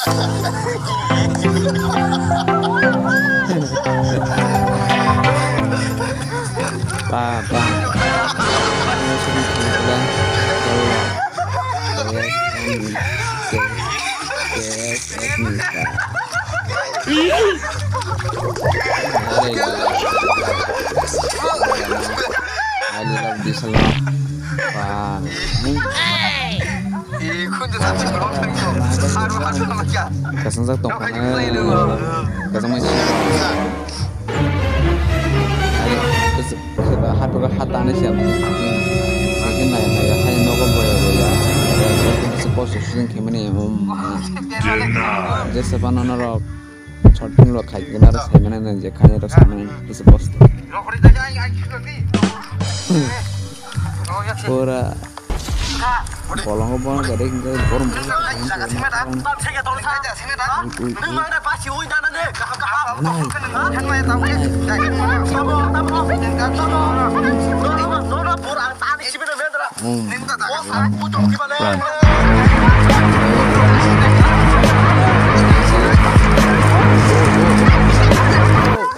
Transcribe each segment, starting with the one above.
I love this a lot. Wow. Kasang sa tong kasang may hatu hatane siya second na ya hay no ko boya suppose shooting kemane just banana ro shorting lo khai gina ra semane na je khane ro semane suppose pura bolong bolong gede gede borom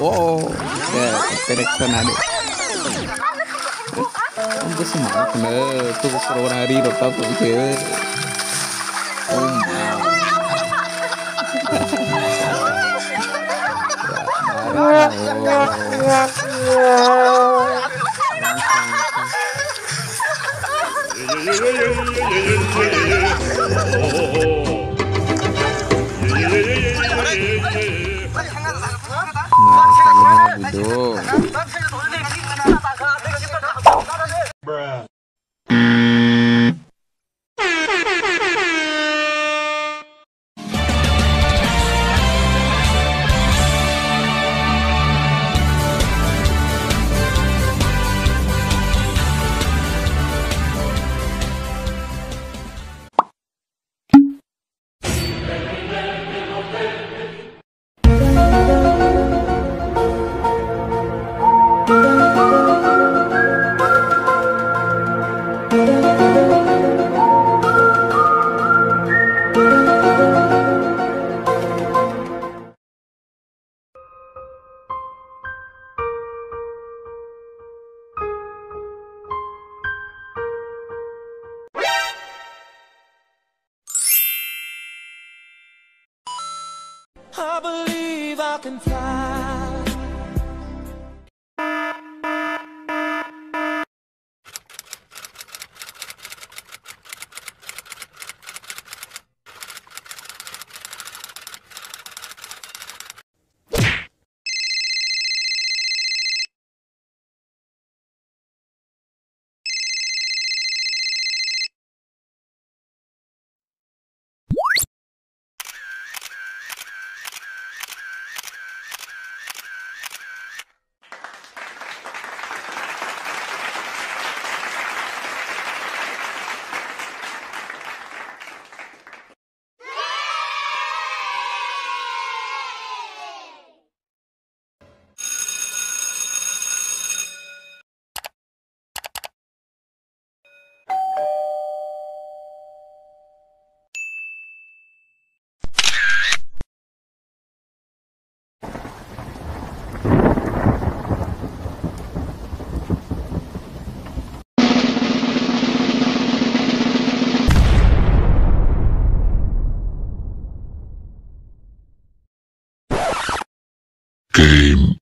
oh perfection ada không có smart nữa tôi có Ferrari rồi tao cũng thế I believe I can fly. Game